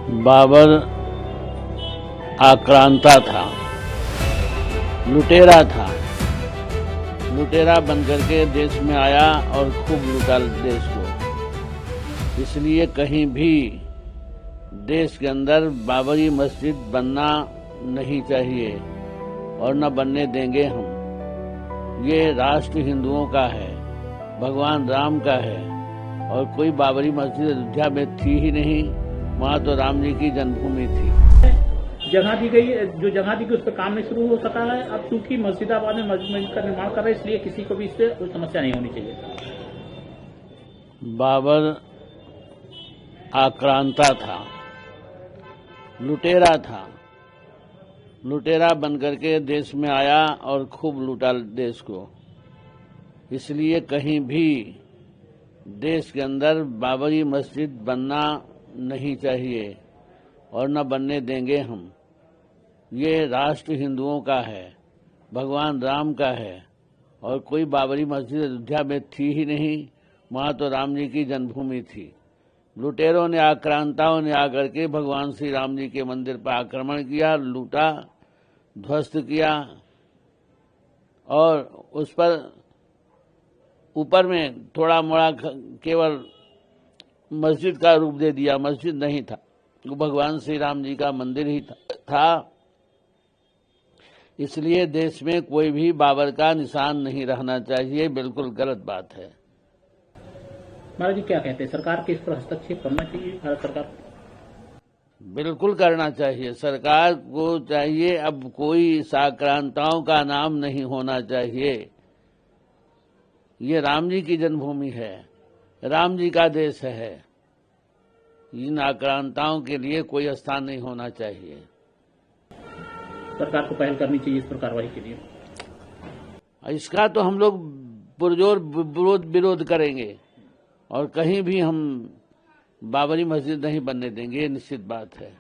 बाबर आक्रांता था, लुटेरा था। लुटेरा बनकर के देश में आया और खूब लूटा देश को। इसलिए कहीं भी देश के अंदर बाबरी मस्जिद बनना नहीं चाहिए और न बनने देंगे हम। ये राष्ट्र हिंदुओं का है, भगवान राम का है और कोई बाबरी मस्जिद अयोध्या में थी ही नहीं। वहाँ तो राम जी की जन्मभूमि थी। जगह दी गई, जो जगह दी गई उस पर काम नहीं शुरू हो सका है। अब क्योंकि मस्जिदाबाद में मस्जिद का निर्माण कर रहे हैं, इसलिए किसी को भी इससे कोई समस्या नहीं होनी चाहिए। बाबर आक्रांता था, लुटेरा था। लुटेरा बनकर के देश में आया और खूब लूटा देश को। इसलिए कहीं भी देश के अंदर बाबरी मस्जिद बनना नहीं चाहिए और न बनने देंगे हम। ये राष्ट्र हिंदुओं का है, भगवान राम का है और कोई बाबरी मस्जिद अयोध्या में थी ही नहीं। वहाँ तो राम जी की जन्मभूमि थी। लुटेरों ने, आक्रांताओं ने आकर के भगवान श्री राम जी के मंदिर पर आक्रमण किया, लूटा, ध्वस्त किया और उस पर ऊपर में थोड़ा मोड़ा केवल मस्जिद का रूप दे दिया। मस्जिद नहीं था, वो भगवान श्री राम जी का मंदिर ही था। इसलिए देश में कोई भी बाबर का निशान नहीं रहना चाहिए। बिल्कुल गलत बात है। महाराज जी क्या कहते हैं, सरकार के इस पर हस्तक्षेप करना चाहिए? भारत सरकार बिल्कुल करना चाहिए। सरकार को चाहिए, अब कोई आक्रांताओं का नाम नहीं होना चाहिए। ये राम जी की जन्मभूमि है, राम जी का देश है। इन आक्रांताओं के लिए कोई स्थान नहीं होना चाहिए। सरकार को पहल करनी चाहिए इस पर कार्रवाई के लिए। इसका तो हम लोग पुरजोर विरोध करेंगे और कहीं भी हम बाबरी मस्जिद नहीं बनने देंगे, ये निश्चित बात है।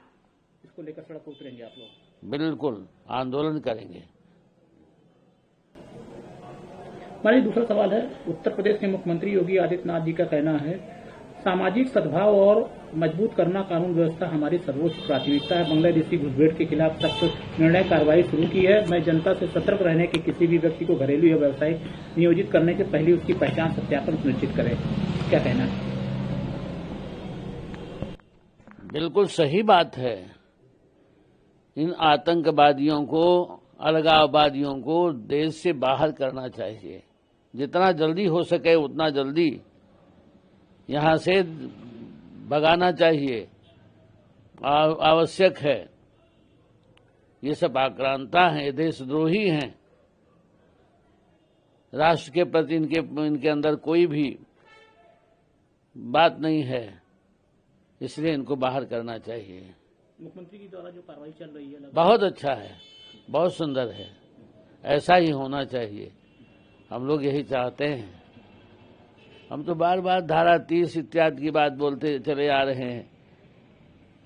इसको लेकर सड़क पर उतरेंगे आप लोग? बिल्कुल आंदोलन करेंगे। हमारा दूसरा सवाल है, उत्तर प्रदेश के मुख्यमंत्री योगी आदित्यनाथ जी का कहना है, सामाजिक सद्भाव और मजबूत करना कानून व्यवस्था हमारी सर्वोच्च प्राथमिकता है। बांग्लादेशी घुसपैठ के खिलाफ सख्त निर्णय कार्रवाई शुरू की है। मैं जनता से सतर्क रहने के किसी भी व्यक्ति को घरेलू या व्यावसायिक नियोजित करने से पहले उसकी पहचान सत्यापन सुनिश्चित करें। क्या कहना है? बिल्कुल सही बात है। इन आतंकवादियों को, अलगाववादियों को देश से बाहर करना चाहिए। जितना जल्दी हो सके उतना जल्दी यहां से भगाना चाहिए, आवश्यक है। ये सब आक्रांता हैं, देशद्रोही हैं। राष्ट्र के प्रति इनके अंदर कोई भी बात नहीं है, इसलिए इनको बाहर करना चाहिए। मुख्यमंत्री के द्वारा जो कार्रवाई चल रही है बहुत अच्छा है, बहुत सुंदर है। ऐसा ही होना चाहिए। हम लोग यही चाहते हैं। हम तो बार बार धारा 30 इत्यादि की बात बोलते चले आ रहे हैं।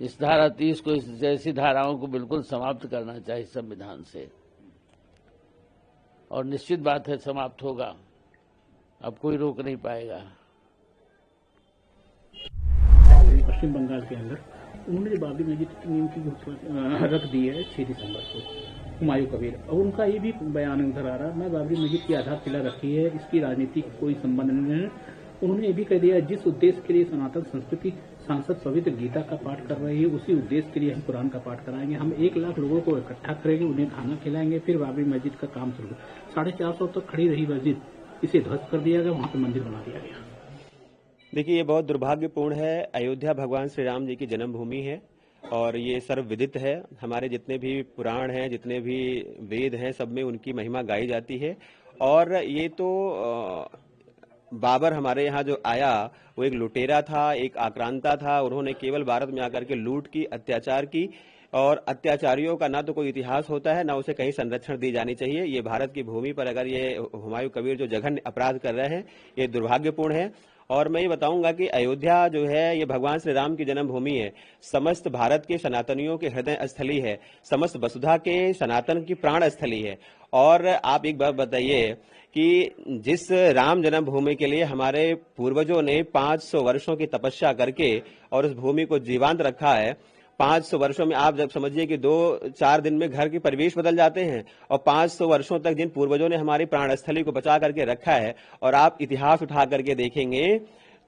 इस धारा 30 को, इस जैसी धाराओं को बिल्कुल समाप्त करना चाहिए संविधान से और निश्चित बात है समाप्त होगा। अब कोई रोक नहीं पाएगा। पश्चिम बंगाल के अंदर उन्होंने जो बाबरी मस्जिद की नींव की घोषणा रख दी है 6 दिसंबर को, हुमायूं कबीर, और उनका ये भी बयान नजर आ रहा, मैं बाबरी मस्जिद की आधारशिला रखी है, इसकी राजनीति का कोई संबंध नहीं है। उन्होंने ये भी कह दिया, जिस उद्देश्य के लिए सनातन संस्कृति सांसद पवित्र गीता का पाठ कर रही है, उसी उद्देश्य के लिए हम कुरान का पाठ कराएंगे। हम 1 लाख लोगों को इकट्ठा करेंगे, उन्हें खाना खिलाएंगे, फिर बाबरी मस्जिद का काम शुरू। 450 तक खड़ी रही मस्जिद, इसे ध्वस्त कर दिया गया, वहां पर मंदिर बना दिया गया। देखिए, ये बहुत दुर्भाग्यपूर्ण है। अयोध्या भगवान श्री राम जी की जन्मभूमि है और ये सर्वविदित है। हमारे जितने भी पुराण हैं, जितने भी वेद हैं, सब में उनकी महिमा गाई जाती है। और ये तो बाबर हमारे यहाँ जो आया वो एक लुटेरा था, एक आक्रांता था। उन्होंने केवल भारत में आकर के लूट की, अत्याचार की और अत्याचारियों का ना तो कोई इतिहास होता है, ना उसे कहीं संरक्षण दी जानी चाहिए। ये भारत की भूमि पर अगर ये हुमायूं कबीर जो जघन्य अपराध कर रहे हैं, ये दुर्भाग्यपूर्ण है। और मैं ये बताऊंगा कि अयोध्या जो है ये भगवान श्री राम की जन्मभूमि है, समस्त भारत के सनातनियों के हृदय स्थली है, समस्त वसुधा के सनातन की प्राण स्थली है। और आप एक बात बताइए कि जिस राम जन्मभूमि के लिए हमारे पूर्वजों ने 500 वर्षों की तपस्या करके और उस भूमि को जीवंत रखा है, 500 वर्षों में आप जब समझिए कि 2-4 दिन में घर के परिवेश बदल जाते हैं, और 500 वर्षों तक जिन पूर्वजों ने हमारी प्राणस्थली को बचा करके रखा है, और आप इतिहास उठा करके देखेंगे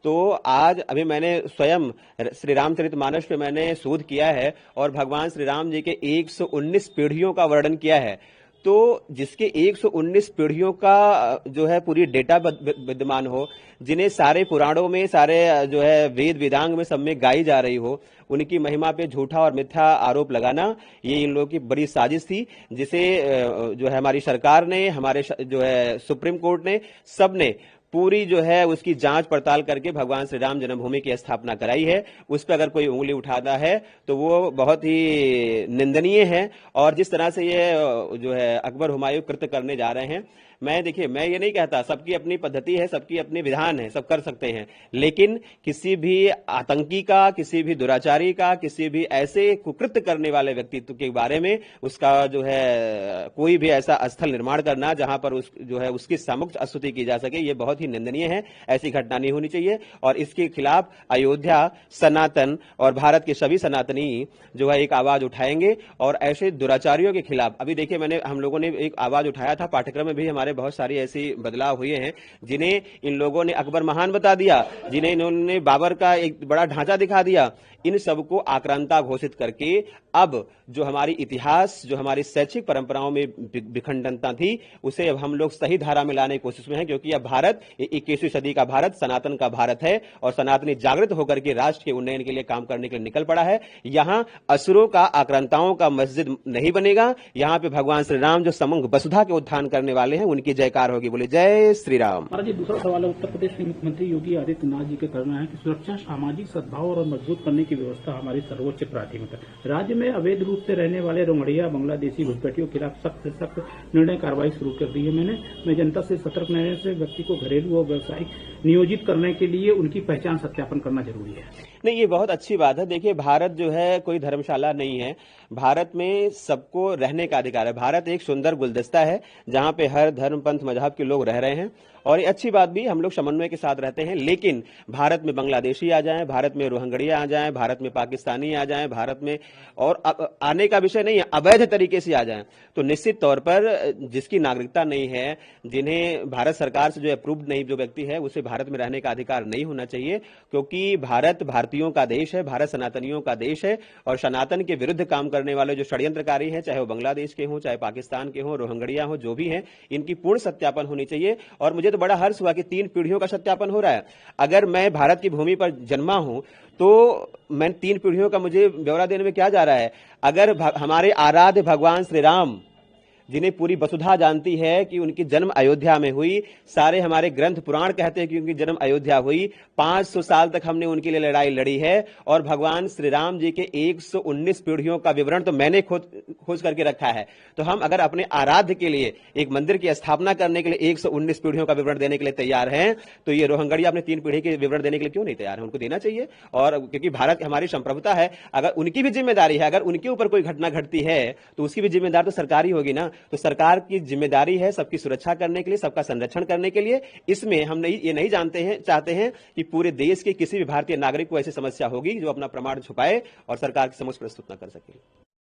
तो आज अभी मैंने स्वयं श्री रामचरितमानस पे मैंने शोध किया है और भगवान श्री राम जी के 119 पीढ़ियों का वर्णन किया है। तो जिसके 119 पीढ़ियों का जो है पूरी डेटा विद्यमान हो, जिन्हें सारे पुराणों में, सारे जो है वेद वेदांग में सब में गाई जा रही हो, उनकी महिमा पे झूठा और मिथ्या आरोप लगाना, ये इन लोगों की बड़ी साजिश थी, जिसे जो है हमारी सरकार ने, हमारे जो है सुप्रीम कोर्ट ने, सब ने पूरी जो है उसकी जांच पड़ताल करके भगवान श्री राम जन्मभूमि की स्थापना कराई है। उस पर अगर कोई उंगली उठाता है तो वो बहुत ही निंदनीय है। और जिस तरह से ये जो है अकबर हुमायूं कृत्य करने जा रहे हैं, देखिए मैं ये नहीं कहता, सबकी अपनी पद्धति है, सबकी अपनी विधान है, सब कर सकते हैं, लेकिन किसी भी आतंकी का, किसी भी दुराचारी का, किसी भी ऐसे कुकृत्य करने वाले व्यक्तित्व के बारे में उसका जो है कोई भी ऐसा स्थल निर्माण करना जहां पर जो है उसकी सामुख्य स्तुति की जा सके, ये बहुत ही निंदनीय है। ऐसी घटना नहीं होनी चाहिए और इसके खिलाफ अयोध्या, सनातन और भारत के सभी सनातनी जो है एक आवाज उठाएंगे और ऐसे दुराचारियों के खिलाफ। अभी देखिए हम लोगों ने एक आवाज उठाया था, पाठ्यक्रम में भी हमारे बहुत सारी ऐसी बदलाव हुए हैं, जिन्हें इन लोगों ने अकबर महान बता दिया, जिन्हें इन्होंने बाबर का एक बड़ा ढांचा दिखा दिया। इन सबको आक्रांता घोषित करके अब जो हमारी इतिहास, जो हमारी शैक्षिक परंपराओं में विखंडनता थी, उसे अब हम लोग सही धारा में लाने की कोशिश में हैं, क्योंकि अब भारत 21वीं सदी का भारत, सनातन का भारत है और सनातनी जागृत होकर के राष्ट्र के उन्नयन के लिए काम करने के लिए निकल पड़ा है। यहां असुरों का, आक्रांताओं का मस्जिद नहीं बनेगा। यहां पे भगवान श्री राम जो समग्र वसुधा के उत्थान करने वाले हैं, उनकी जयकार होगी। बोले जय श्री राम। महाराज जी, दूसरा सवाल है, उत्तर प्रदेश के मुख्यमंत्री योगी आदित्यनाथ जी का कहना है कि सुरक्षा, सामाजिक सद्भाव और मजबूत करने की व्यवस्था हमारी सर्वोच्च प्राथमिकता है। राज्य में अवैध रूप से रहने वाले रोहंग्या, बांग्लादेशी घुसपैठियों के खिलाफ सख्त से सख्त निर्णय कार्रवाई शुरू कर दी है। मैं जनता से सतर्क रहने से व्यक्ति को घरेलू और व्यावसायिक नियोजित करने के लिए उनकी पहचान सत्यापन करना जरूरी है। नहीं, ये बहुत अच्छी बात है। देखिए, भारत जो है कोई धर्मशाला नहीं है। भारत में सबको रहने का अधिकार है। भारत एक सुंदर गुलदस्ता है जहां पे हर धर्म, पंथ, मजहब के लोग रह रहे हैं और ये अच्छी बात भी, हम लोग समन्वय के साथ रहते हैं। लेकिन भारत में बांग्लादेशी आ जाएं, भारत में रोहिंग्या आ जाएं, भारत में पाकिस्तानी आ जाएं, भारत में और आने का विषय नहीं है, अवैध तरीके से आ जाएं, तो निश्चित तौर पर जिसकी नागरिकता नहीं है, जिन्हें भारत सरकार से जो अप्रूव्ड नहीं जो व्यक्ति है, उसे भारत में रहने का अधिकार नहीं होना चाहिए। क्योंकि भारत भारतीयों का देश है, भारत सनातनियों का देश है और सनातन के विरुद्ध काम करने वाले जो षड्यंत्रकारी हैं, चाहे वो बांग्लादेश के हों, चाहे पाकिस्तान के हों, रोहिंग्या हो, जो भी हैं, इनकी पूर्ण सत्यापन होनी चाहिए। और मुझे तो बड़ा हर्ष हुआ कि 3 पीढ़ियों का सत्यापन हो रहा है। अगर मैं भारत की भूमि पर जन्मा हूं तो मैं 3 पीढ़ियों का मुझे ब्यौरा देने में क्या जा रहा है। अगर हमारे आराध्य भगवान श्री राम, जिन्हें पूरी वसुधा जानती है कि उनकी जन्म अयोध्या में हुई, सारे हमारे ग्रंथ पुराण कहते हैं कि उनकी जन्म अयोध्या हुई, 500 साल तक हमने उनके लिए लड़ाई लड़ी है और भगवान श्री राम जी के 119 पीढ़ियों का विवरण तो मैंने खोज करके रखा है। तो हम अगर अपने आराध्य के लिए एक मंदिर की स्थापना करने के लिए 119 पीढ़ियों का विवरण देने के लिए तैयार हैं, तो ये रोहिंग्या अपने 3 पीढ़ी के विवरण देने के लिए क्यों नहीं तैयार है? उनको देना चाहिए। और क्योंकि भारत हमारी संप्रभुता है, अगर उनकी भी जिम्मेदारी है, अगर उनके ऊपर कोई घटना घटती है तो उसकी भी जिम्मेदार तो सरकार ही होगी ना। तो सरकार की जिम्मेदारी है सबकी सुरक्षा करने के लिए, सबका संरक्षण करने के लिए। इसमें हम ये नहीं चाहते हैं कि पूरे देश के किसी भी भारतीय नागरिक को ऐसी समस्या होगी जो अपना प्रमाण छुपाए और सरकार के समक्ष प्रस्तुत न कर सके।